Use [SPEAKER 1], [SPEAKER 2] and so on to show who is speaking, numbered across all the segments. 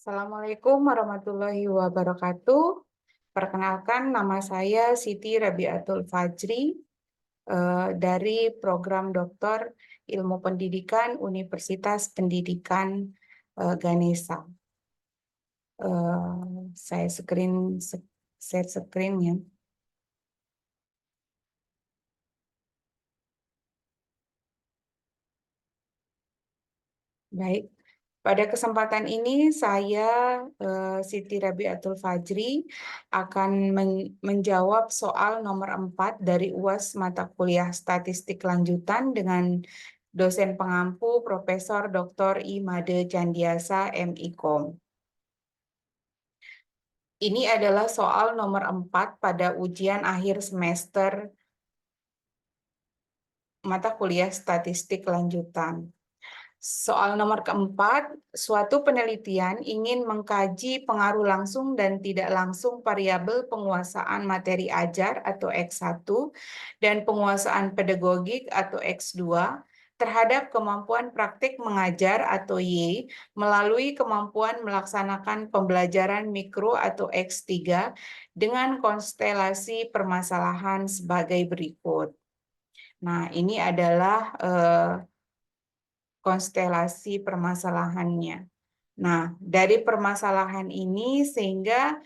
[SPEAKER 1] Assalamualaikum warahmatullahi wabarakatuh. Perkenalkan, nama saya Siti Rabiatul Fajri dari Program Doktor Ilmu Pendidikan Universitas Pendidikan Ganesha. Saya share screen-nya. Baik, pada kesempatan ini saya Siti Rabiatul Fajri akan menjawab soal nomor 4 dari UAS mata kuliah Statistik Lanjutan dengan dosen pengampu Profesor Dr. Imade Candiasa MIKOM. Ini adalah soal nomor 4 pada ujian akhir semester mata kuliah Statistik Lanjutan. Soal nomor keempat, suatu penelitian ingin mengkaji pengaruh langsung dan tidak langsung variabel penguasaan materi ajar atau X1 dan penguasaan pedagogik atau X2 terhadap kemampuan praktik mengajar atau Y melalui kemampuan melaksanakan pembelajaran mikro atau X3 dengan konstelasi permasalahan sebagai berikut. Nah, ini adalah konstelasi permasalahannya. Nah, dari permasalahan ini sehingga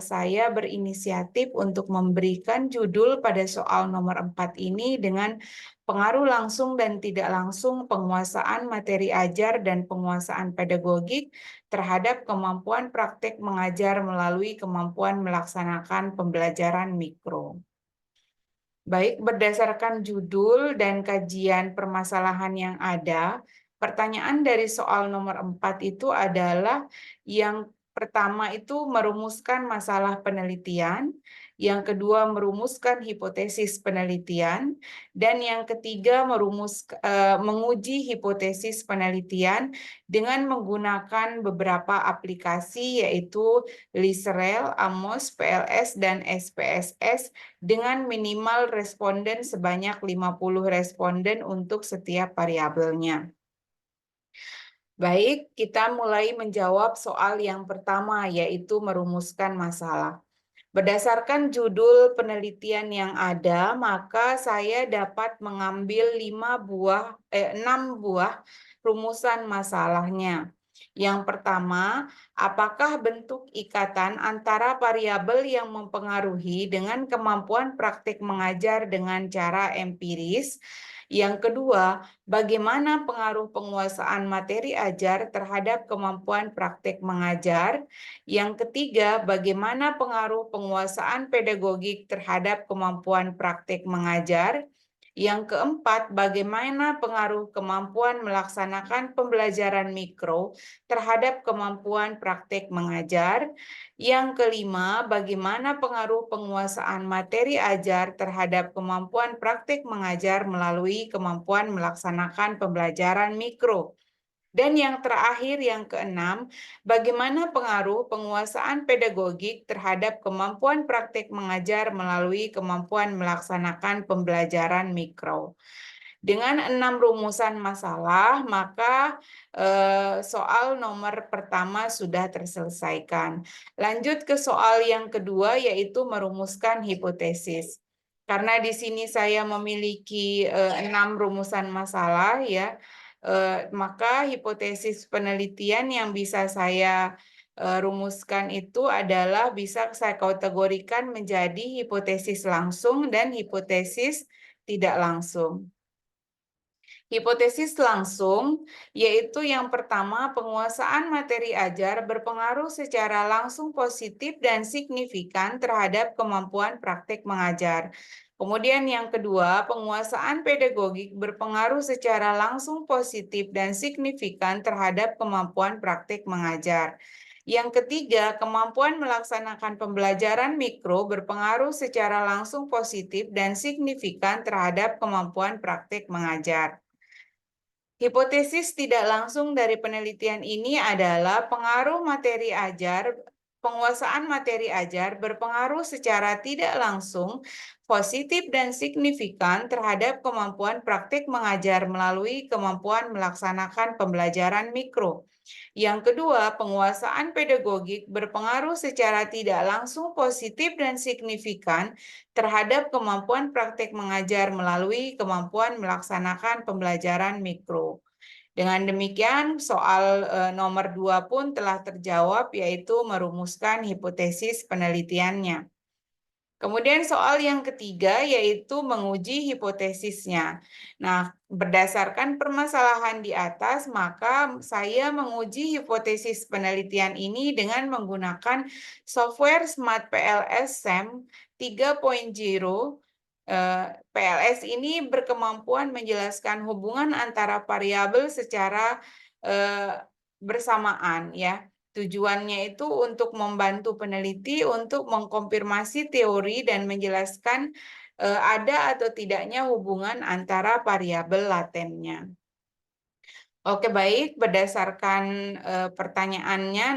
[SPEAKER 1] saya berinisiatif untuk memberikan judul pada soal nomor 4 ini dengan pengaruh langsung dan tidak langsung penguasaan materi ajar dan penguasaan pedagogik terhadap kemampuan praktik mengajar melalui kemampuan melaksanakan pembelajaran mikro. Baik, berdasarkan judul dan kajian permasalahan yang ada, pertanyaan dari soal nomor 4 itu adalah yang pertama itu merumuskan masalah penelitian, yang kedua merumuskan hipotesis penelitian, dan yang ketiga menguji hipotesis penelitian dengan menggunakan beberapa aplikasi yaitu Liserel, Amos, PLS, dan SPSS dengan minimal responden sebanyak 50 responden untuk setiap variabelnya. Baik, kita mulai menjawab soal yang pertama, yaitu merumuskan masalah. Berdasarkan judul penelitian yang ada, maka saya dapat mengambil 6 buah rumusan masalahnya. Yang pertama, apakah bentuk ikatan antara variabel yang mempengaruhi dengan kemampuan praktik mengajar dengan cara empiris? Yang kedua, bagaimana pengaruh penguasaan materi ajar terhadap kemampuan praktik mengajar? Yang ketiga, bagaimana pengaruh penguasaan pedagogik terhadap kemampuan praktik mengajar? Yang keempat, bagaimana pengaruh kemampuan melaksanakan pembelajaran mikro terhadap kemampuan praktik mengajar? Yang kelima, bagaimana pengaruh penguasaan materi ajar terhadap kemampuan praktik mengajar melalui kemampuan melaksanakan pembelajaran mikro? Dan yang terakhir, yang keenam, bagaimana pengaruh penguasaan pedagogik terhadap kemampuan praktik mengajar melalui kemampuan melaksanakan pembelajaran mikro. Dengan 6 rumusan masalah, maka soal nomor pertama sudah terselesaikan. Lanjut ke soal yang kedua, yaitu merumuskan hipotesis. Karena di sini saya memiliki 6 rumusan masalah, ya, maka hipotesis penelitian yang bisa saya rumuskan itu adalah bisa saya kategorikan menjadi hipotesis langsung dan hipotesis tidak langsung. Hipotesis langsung yaitu yang pertama, penguasaan materi ajar berpengaruh secara langsung positif dan signifikan terhadap kemampuan praktik mengajar. Kemudian yang kedua, penguasaan pedagogik berpengaruh secara langsung positif dan signifikan terhadap kemampuan praktik mengajar. Yang ketiga, kemampuan melaksanakan pembelajaran mikro berpengaruh secara langsung positif dan signifikan terhadap kemampuan praktik mengajar. Hipotesis tidak langsung dari penelitian ini adalah pengaruh materi ajar penguasaan materi ajar berpengaruh secara tidak langsung, positif dan signifikan terhadap kemampuan praktik mengajar melalui kemampuan melaksanakan pembelajaran mikro. Yang kedua, penguasaan pedagogik berpengaruh secara tidak langsung positif dan signifikan terhadap kemampuan praktik mengajar melalui kemampuan melaksanakan pembelajaran mikro. Dengan demikian, soal nomor 2 pun telah terjawab, yaitu merumuskan hipotesis penelitiannya. Kemudian soal yang ketiga yaitu menguji hipotesisnya. Nah, berdasarkan permasalahan di atas, maka saya menguji hipotesis penelitian ini dengan menggunakan software Smart PLS SAM 3.0. PLS ini berkemampuan menjelaskan hubungan antara variabel secara bersamaan, ya. Tujuannya itu untuk membantu peneliti untuk mengkonfirmasi teori dan menjelaskan ada atau tidaknya hubungan antara variabel latennya. Oke, baik. Berdasarkan pertanyaannya,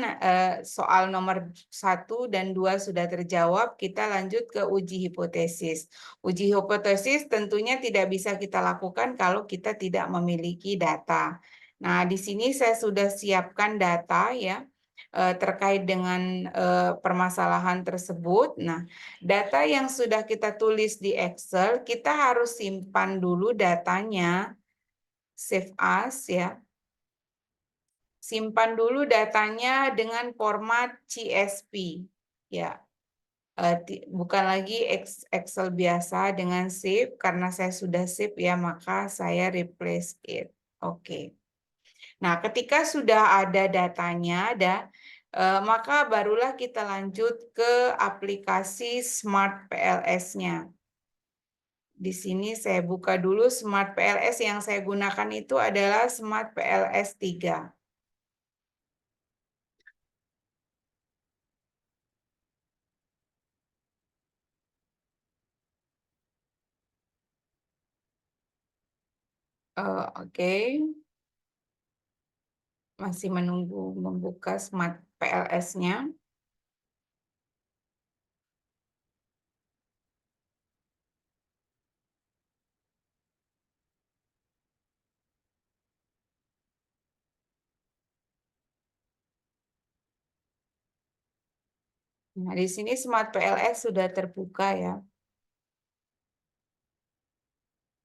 [SPEAKER 1] soal nomor 1 dan 2 sudah terjawab. Kita lanjut ke uji hipotesis. Uji hipotesis tentunya tidak bisa kita lakukan kalau kita tidak memiliki data. Nah, di sini saya sudah siapkan data ya terkait dengan permasalahan tersebut. Nah, data yang sudah kita tulis di Excel, kita harus simpan dulu datanya, save as ya. Simpan dulu datanya dengan format CSV. Ya, bukan lagi Excel biasa dengan save, karena saya sudah save ya, maka saya replace it. Oke. Nah, ketika sudah ada datanya, maka barulah kita lanjut ke aplikasi Smart PLS-nya. Di sini saya buka dulu Smart PLS yang saya gunakan itu adalah Smart PLS 3. Oke. Masih menunggu membuka Smart PLS-nya. Nah, di sini Smart PLS sudah terbuka ya.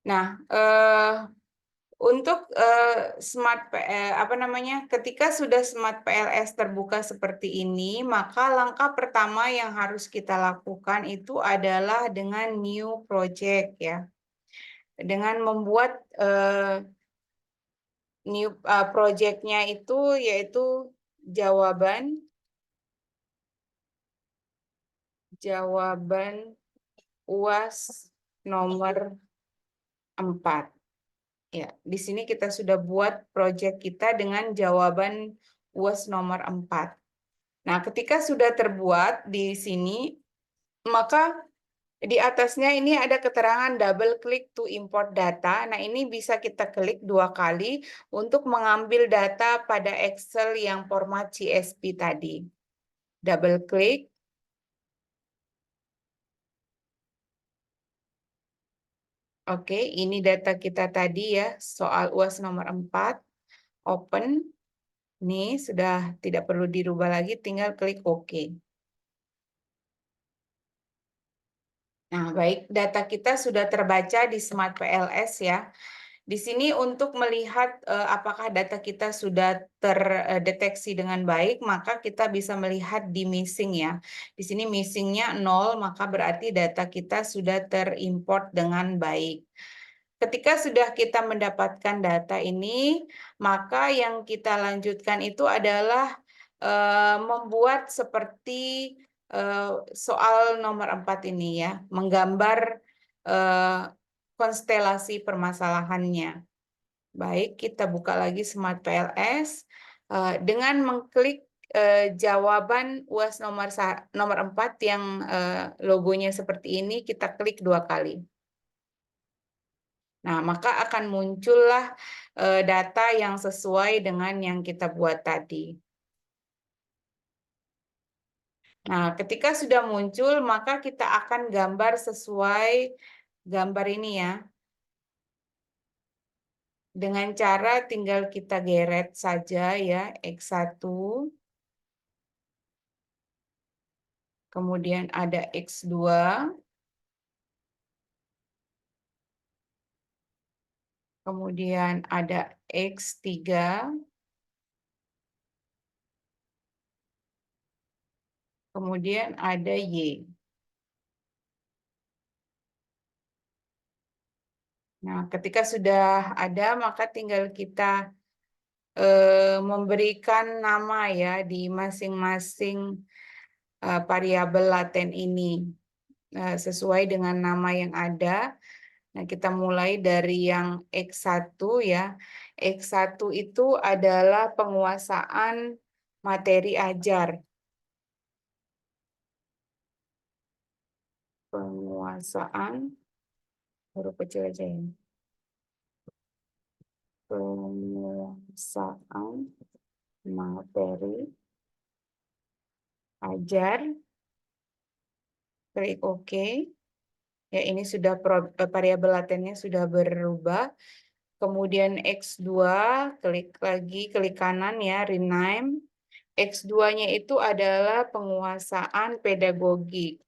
[SPEAKER 1] Nah, untuk ketika sudah Smart PLS terbuka seperti ini, maka langkah pertama yang harus kita lakukan itu adalah dengan new project ya. Dengan membuat new project-nya itu yaitu jawaban UAS nomor 4. Ya, di sini kita sudah buat proyek kita dengan jawaban UAS nomor 4. Nah, ketika sudah terbuat di sini, maka di atasnya ini ada keterangan double click to import data. Nah, ini bisa kita klik 2 kali untuk mengambil data pada Excel yang format CSV tadi. Double klik. Oke, ini data kita tadi ya, soal UAS nomor 4. Open. Ini sudah tidak perlu dirubah lagi, tinggal klik OK. Nah, baik, data kita sudah terbaca di Smart PLS ya. Di sini untuk melihat apakah data kita sudah terdeteksi dengan baik, maka kita bisa melihat di missing ya. Di sini missingnya 0, maka berarti data kita sudah terimport dengan baik. Ketika sudah kita mendapatkan data ini, maka yang kita lanjutkan itu adalah membuat seperti soal nomor 4 ini ya, menggambar konstelasi permasalahannya. Baik, kita buka lagi Smart PLS dengan mengklik jawaban UAS nomor 4 yang logonya seperti ini, kita klik 2 kali. Nah, maka akan muncullah data yang sesuai dengan yang kita buat tadi. Nah, ketika sudah muncul, maka kita akan gambar sesuai gambar ini ya. Dengan cara tinggal kita geret saja ya, X1. Kemudian ada X2. Kemudian ada X3. Kemudian ada Y. Nah, ketika sudah ada, maka tinggal kita memberikan nama ya di masing-masing variabel laten ini sesuai dengan nama yang ada. Nah, kita mulai dari yang X1 ya. X1 itu adalah penguasaan materi ajar. Penguasaan, huruf kecil aja ya. Penguasaan materi ajar. Klik OK. Ya, ini sudah variabel latennya sudah berubah. Kemudian X2, klik lagi, klik kanan ya, rename. X2-nya itu adalah penguasaan pedagogik.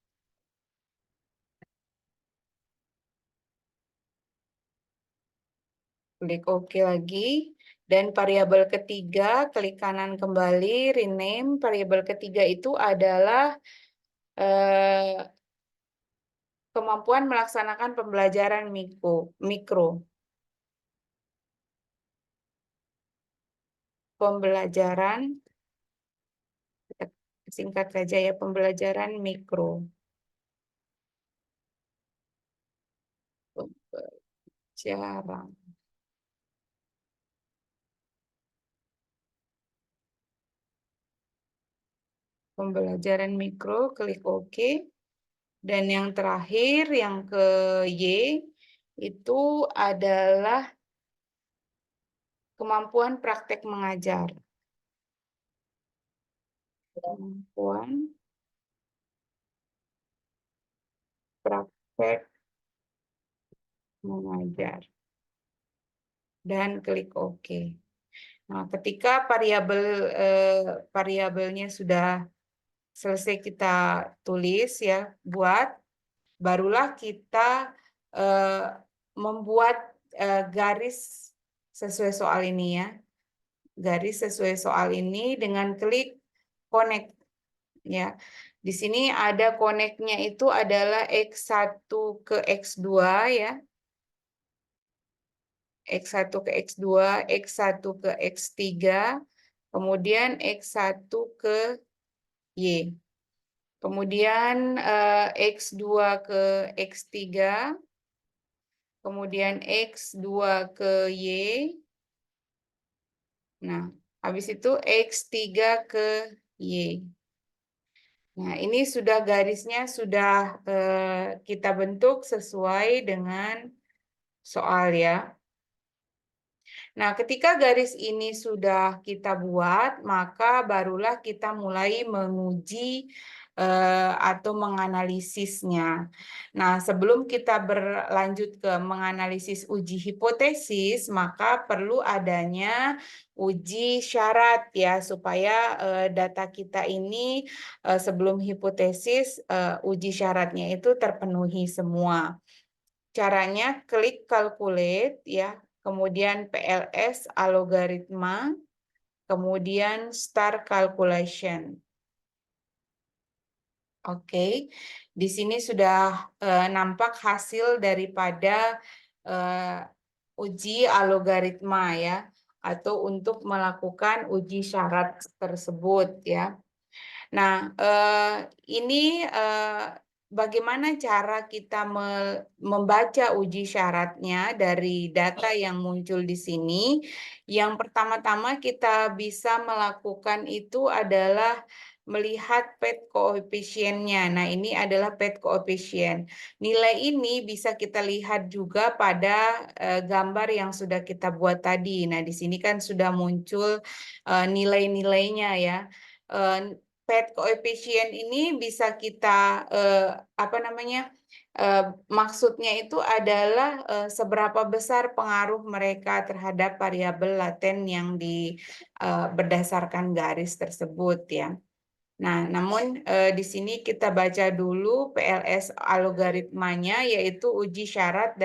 [SPEAKER 1] Klik OK lagi. Dan variabel ketiga, klik kanan kembali, rename. Variabel ketiga itu adalah kemampuan melaksanakan pembelajaran mikro. Pembelajaran, singkat saja ya, pembelajaran mikro. Pembelajaran. Pembelajaran mikro, klik OK. Dan yang terakhir, yang ke Y, itu adalah kemampuan praktek mengajar. Kemampuan praktek mengajar. Dan klik OK. Nah, ketika variabelnya sudah selesai kita tulis ya, barulah kita membuat garis sesuai soal ini ya. Garis sesuai soal ini dengan klik connect ya. Di sini ada connect-nya itu adalah X1 ke X2 ya. X1 ke X2, X1 ke X3, kemudian X1 ke Y. Kemudian X2 ke X3, kemudian X2 ke Y. Nah, habis itu X3 ke Y. Nah, ini sudah garisnya sudah kita bentuk sesuai dengan soal ya. Nah, ketika garis ini sudah kita buat, maka barulah kita mulai menguji atau menganalisisnya. Nah, sebelum kita berlanjut ke menganalisis uji hipotesis, maka perlu adanya uji syarat ya, supaya data kita ini sebelum hipotesis uji syaratnya itu terpenuhi semua. Caranya klik calculate ya, kemudian PLS algoritma, kemudian start calculation. Oke, di sini sudah nampak hasil daripada uji algoritma ya, atau untuk melakukan uji syarat tersebut ya. Nah, ini bagaimana cara kita membaca uji syaratnya dari data yang muncul di sini. Yang pertama-tama kita bisa melakukan itu adalah melihat PET koefisiennya. Nah, ini adalah PET koefisien. Nilai ini bisa kita lihat juga pada gambar yang sudah kita buat tadi. Nah, di sini kan sudah muncul nilai-nilainya ya. PET koefisien ini bisa kita maksudnya itu adalah seberapa besar pengaruh mereka terhadap variabel laten yang berdasarkan garis tersebut ya. Nah, namun di sini kita baca dulu PLS algoritmanya, yaitu uji syarat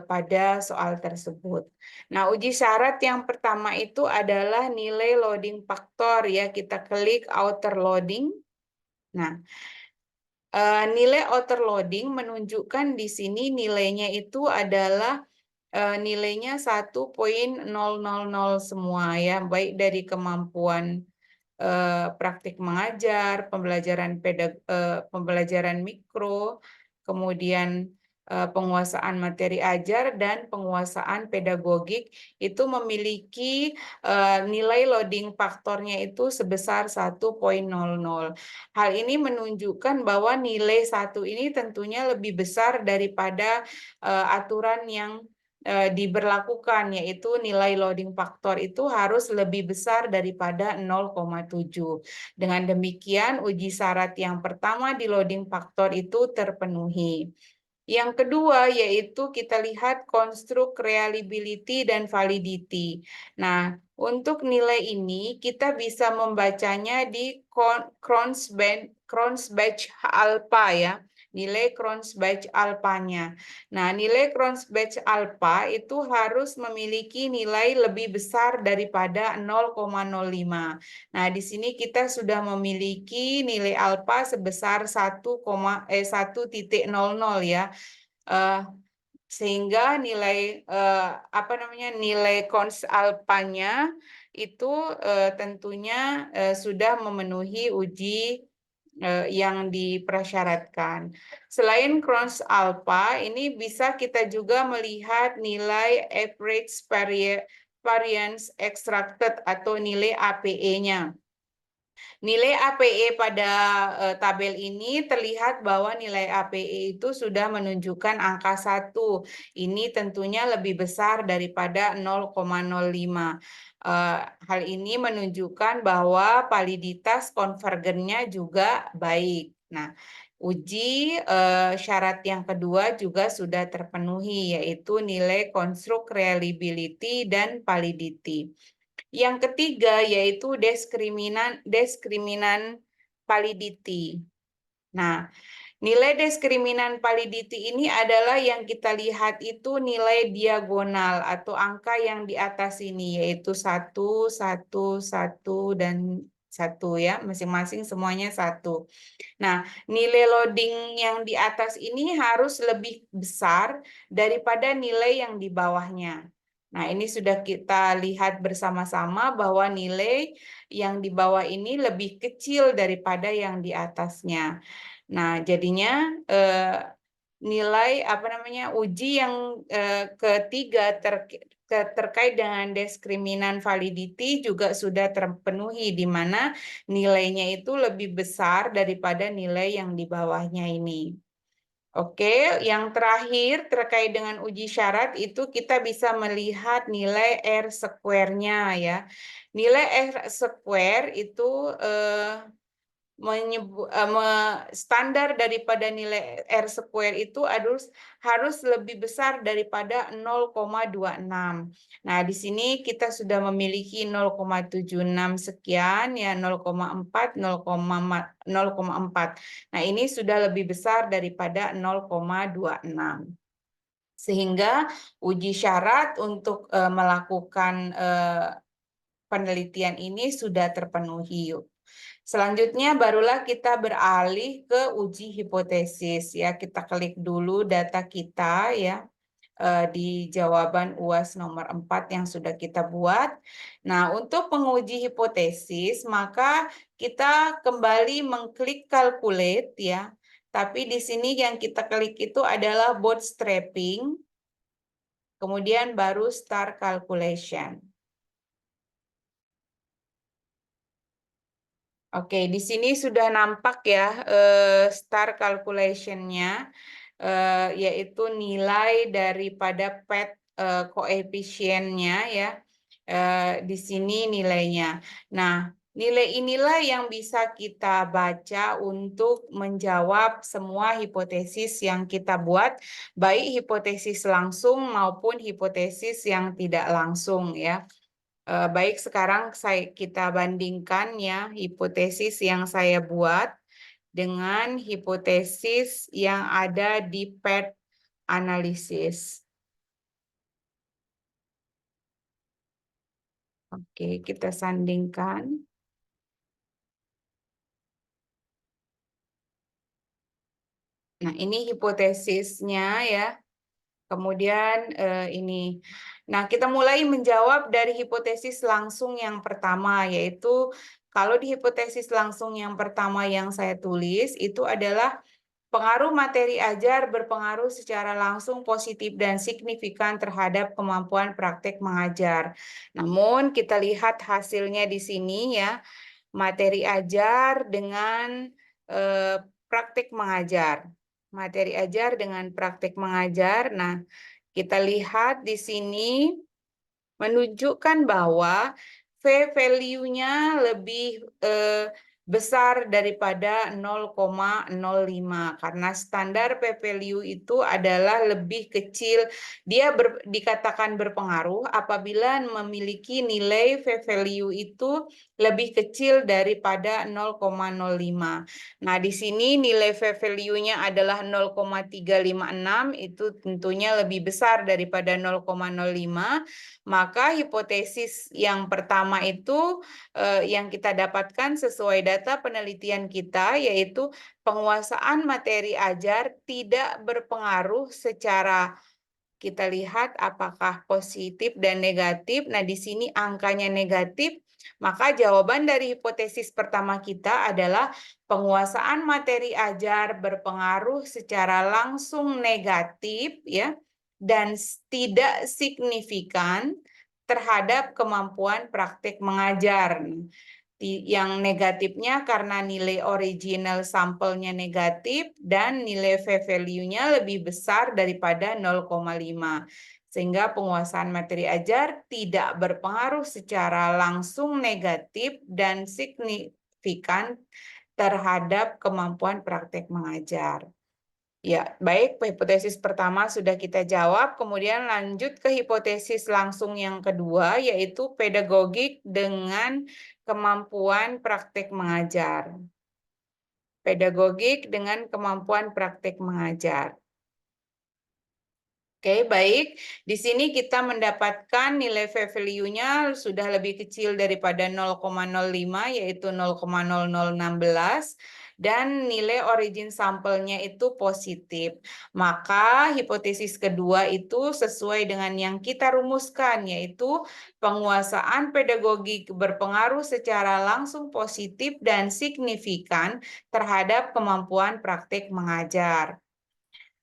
[SPEAKER 1] pada soal tersebut. Nah, uji syarat yang pertama itu adalah nilai loading faktor ya. Kita klik outer loading. Nah, nilai outer loading menunjukkan di sini nilainya itu adalah nilainya 1.000 semua ya, baik dari kemampuan praktik mengajar, pembelajaran mikro, kemudian penguasaan materi ajar dan penguasaan pedagogik itu memiliki nilai loading faktornya itu sebesar 1.00. Hal ini menunjukkan bahwa nilai 1 ini tentunya lebih besar daripada aturan yang diberlakukan, yaitu nilai loading faktor itu harus lebih besar daripada 0,7. Dengan demikian, uji syarat yang pertama di loading faktor itu terpenuhi. Yang kedua yaitu kita lihat konstruk reliability dan validity. Nah, untuk nilai ini kita bisa membacanya di Cronbach alpha ya. Nilai Cronbach alpanya. Nah, nilai Cronbach alpha itu harus memiliki nilai lebih besar daripada 0,05. Nah, di sini kita sudah memiliki nilai alpha sebesar 1,00 ya. Sehingga nilai nilai cons alpanya itu tentunya sudah memenuhi uji yang dipersyaratkan. Selain Cron's alpha, ini bisa kita juga melihat nilai average variance extracted atau nilai APE-nya. Nilai APE pada tabel ini terlihat bahwa nilai APE itu sudah menunjukkan angka 1. Ini tentunya lebih besar daripada 0,05. Hal ini menunjukkan bahwa validitas konvergennya juga baik. Nah, uji syarat yang kedua juga sudah terpenuhi, yaitu nilai konstruk reliability dan validity. Yang ketiga yaitu diskriminan validity. Nah, nilai diskriminan validity ini adalah yang kita lihat itu nilai diagonal atau angka yang di atas ini, yaitu 1, 1, 1, dan 1 ya, masing-masing semuanya 1. Nah, nilai loading yang di atas ini harus lebih besar daripada nilai yang di bawahnya. Nah, ini sudah kita lihat bersama-sama bahwa nilai yang di bawah ini lebih kecil daripada yang di atasnya. Nah, jadinya nilai uji yang ketiga terkait dengan diskriminan validity juga sudah terpenuhi, di mana nilainya itu lebih besar daripada nilai yang di bawahnya ini. Oke, yang terakhir terkait dengan uji syarat itu kita bisa melihat nilai R square-nya ya. Nilai R square itu standar daripada nilai R square itu harus lebih besar daripada 0,26. Nah, di sini kita sudah memiliki 0,76 sekian ya, 0,4, 0,4. Nah, ini sudah lebih besar daripada 0,26. Sehingga uji syarat untuk melakukan penelitian ini sudah terpenuhi. Selanjutnya barulah kita beralih ke uji hipotesis ya. Kita klik dulu data kita ya di jawaban UAS nomor 4 yang sudah kita buat. Nah, untuk penguji hipotesis maka kita kembali mengklik calculate ya. Tapi di sini yang kita klik itu adalah bootstrapping. Kemudian baru start calculation. Oke, di sini sudah nampak ya star calculation-nya, yaitu nilai daripada PET koefisiennya ya. Di sini nilainya. Nah, Nilai inilah yang bisa kita baca untuk menjawab semua hipotesis yang kita buat, baik hipotesis langsung maupun hipotesis yang tidak langsung ya. Baik, sekarang kita bandingkan ya hipotesis yang saya buat dengan hipotesis yang ada di PET analisis. Oke, kita sandingkan. Nah, ini hipotesisnya ya. Kemudian ini. Nah, kita mulai menjawab dari hipotesis langsung yang pertama, yaitu kalau di hipotesis langsung yang pertama yang saya tulis, itu adalah pengaruh materi ajar berpengaruh secara langsung positif dan signifikan terhadap kemampuan praktek mengajar. Namun, kita lihat hasilnya di sini ya, materi ajar dengan praktek mengajar. Materi ajar dengan praktek mengajar. Nah, kita lihat di sini menunjukkan bahwa V-value-nya lebih besar daripada 0,05 karena standar P-value itu adalah lebih kecil. Dia dikatakan berpengaruh apabila memiliki nilai V-value itu lebih kecil daripada 0,05. Nah, di sini nilai V-value-nya adalah 0,356, itu tentunya lebih besar daripada 0,05. Maka hipotesis yang pertama itu yang kita dapatkan sesuai data penelitian kita, yaitu penguasaan materi ajar tidak berpengaruh secara, kita lihat apakah positif dan negatif. Nah, di sini angkanya negatif, maka jawaban dari hipotesis pertama kita adalah penguasaan materi ajar berpengaruh secara langsung negatif ya, dan tidak signifikan terhadap kemampuan praktik mengajar. Yang negatifnya karena nilai original sampelnya negatif dan nilai V-value-nya lebih besar daripada 0,5. Sehingga penguasaan materi ajar tidak berpengaruh secara langsung negatif dan signifikan terhadap kemampuan praktek mengajar. Ya, baik, hipotesis pertama sudah kita jawab, kemudian lanjut ke hipotesis langsung yang kedua, yaitu pedagogik dengan kemampuan praktek mengajar. Pedagogik dengan kemampuan praktek mengajar. Oke, baik. Di sini kita mendapatkan nilai V-value-nya sudah lebih kecil daripada 0,05, yaitu 0,0016. Dan nilai origin sampelnya itu positif. Maka hipotesis kedua itu sesuai dengan yang kita rumuskan, yaitu penguasaan pedagogik berpengaruh secara langsung positif dan signifikan terhadap kemampuan praktik mengajar.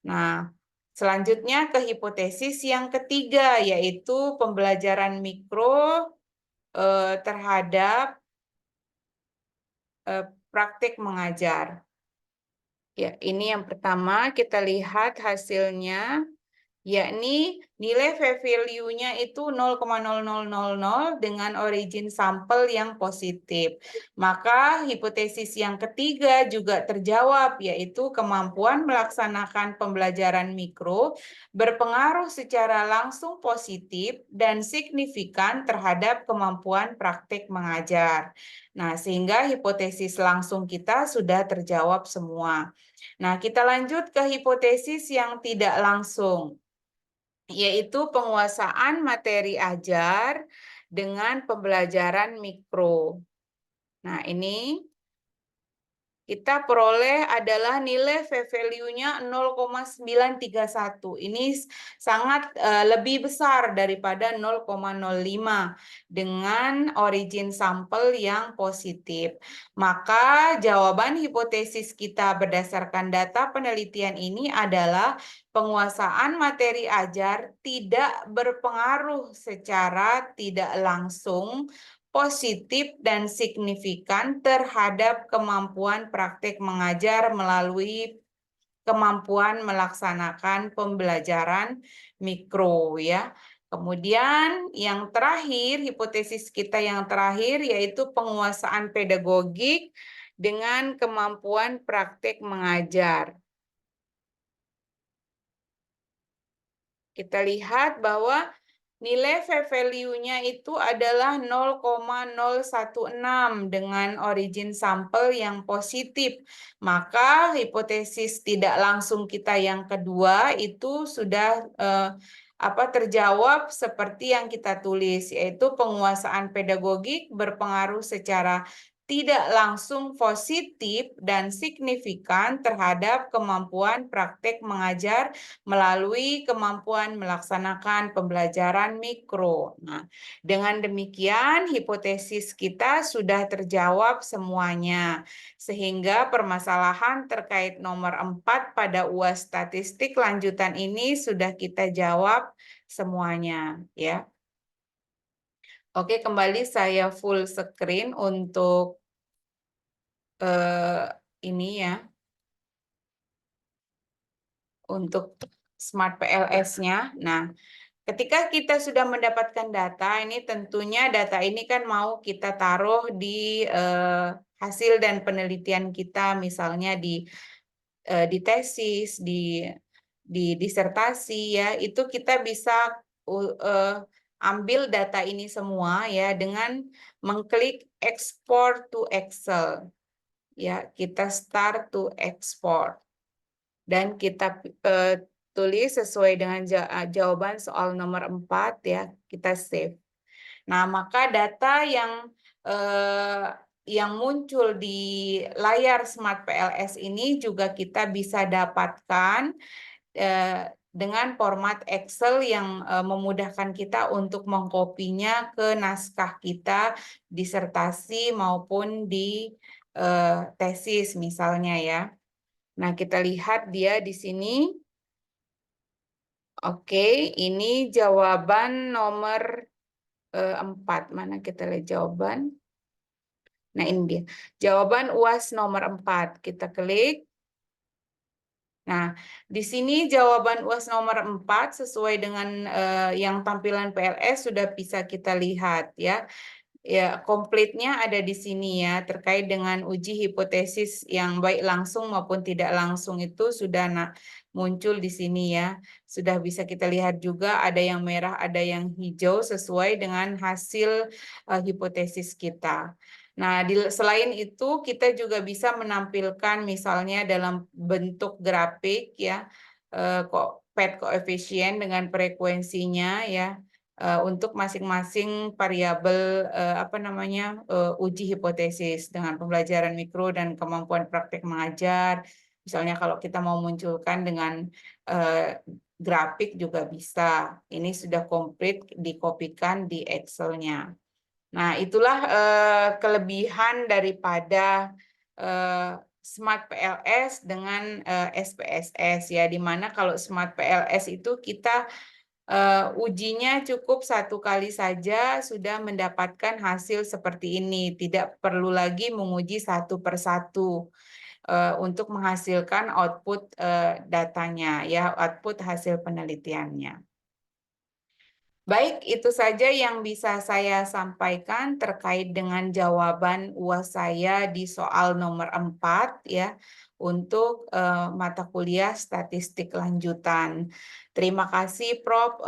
[SPEAKER 1] Nah, selanjutnya ke hipotesis yang ketiga, yaitu pembelajaran mikro terhadap praktik mengajar. Ya, ini yang pertama kita lihat hasilnya, yakni nilai V-value-nya itu 0,0000 dengan origin sampel yang positif. Maka hipotesis yang ketiga juga terjawab, yaitu kemampuan melaksanakan pembelajaran mikro berpengaruh secara langsung positif dan signifikan terhadap kemampuan praktik mengajar. Nah, sehingga hipotesis langsung kita sudah terjawab semua. Nah, kita lanjut ke hipotesis yang tidak langsung, yaitu penguasaan materi ajar dengan pembelajaran mikro. Nah, ini kita peroleh adalah nilai V-value-nya 0,931. Ini sangat lebih besar daripada 0,05 dengan origin sampel yang positif. Maka jawaban hipotesis kita berdasarkan data penelitian ini adalah penguasaan materi ajar tidak berpengaruh secara tidak langsung positif dan signifikan terhadap kemampuan praktik mengajar melalui kemampuan melaksanakan pembelajaran mikro ya. Kemudian yang terakhir, hipotesis kita yang terakhir yaitu penguasaan pedagogik dengan kemampuan praktek mengajar. Kita lihat bahwa nilai V-value-nya itu adalah 0,016 dengan origin sampel yang positif. Maka hipotesis tidak langsung kita yang kedua itu sudah terjawab seperti yang kita tulis, yaitu penguasaan pedagogik berpengaruh secara tidak langsung positif dan signifikan terhadap kemampuan praktek mengajar melalui kemampuan melaksanakan pembelajaran mikro. Nah, dengan demikian hipotesis kita sudah terjawab semuanya, sehingga permasalahan terkait nomor 4 pada UAS statistik lanjutan ini sudah kita jawab semuanya, ya. Oke, kembali saya full screen untuk ini ya, untuk Smart PLS-nya. Nah, ketika kita sudah mendapatkan data, ini tentunya data ini kan mau kita taruh di hasil dan penelitian kita, misalnya di tesis, di disertasi ya, itu kita bisa ambil data ini semua ya dengan mengklik export to Excel. Ya, kita start to export. Dan kita tulis sesuai dengan jawaban soal nomor 4 ya, kita save. Nah, maka data yang muncul di layar Smart PLS ini juga kita bisa dapatkan dengan format Excel yang memudahkan kita untuk mengkopinya ke naskah kita, disertasi maupun di tesis misalnya ya. Nah, kita lihat dia di sini. Oke, ini jawaban nomor 4. Mana kita lihat jawaban? Nah, ini dia. Jawaban UAS nomor 4. Kita klik. Nah, di sini jawaban UAS nomor 4 sesuai dengan yang tampilan PLS sudah bisa kita lihat ya. Ya, komplitnya ada di sini ya, terkait dengan uji hipotesis yang baik langsung maupun tidak langsung itu sudah muncul di sini ya. Sudah bisa kita lihat juga ada yang merah, ada yang hijau sesuai dengan hasil hipotesis kita. Nah, selain itu kita juga bisa menampilkan misalnya dalam bentuk grafik ya, PET koefisien dengan frekuensinya ya, untuk masing-masing variabel uji hipotesis dengan pembelajaran mikro dan kemampuan praktek mengajar. Misalnya kalau kita mau munculkan dengan grafik juga bisa. Ini sudah komplit dikopikan di Excel-nya. Nah, itulah kelebihan daripada Smart PLS dengan SPSS ya, di mana kalau Smart PLS itu kita ujinya cukup 1 kali saja sudah mendapatkan hasil seperti ini, tidak perlu lagi menguji satu persatu untuk menghasilkan output datanya ya, output hasil penelitiannya. Baik, itu saja yang bisa saya sampaikan terkait dengan jawaban UAS saya di soal nomor 4 ya, untuk mata kuliah statistik lanjutan. Terima kasih Prof.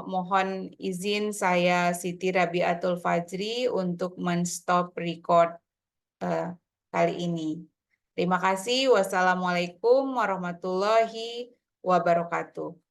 [SPEAKER 1] Mohon izin saya Siti Rabiatul Fajri untuk men-stop record kali ini. Terima kasih. Wassalamualaikum warahmatullahi wabarakatuh.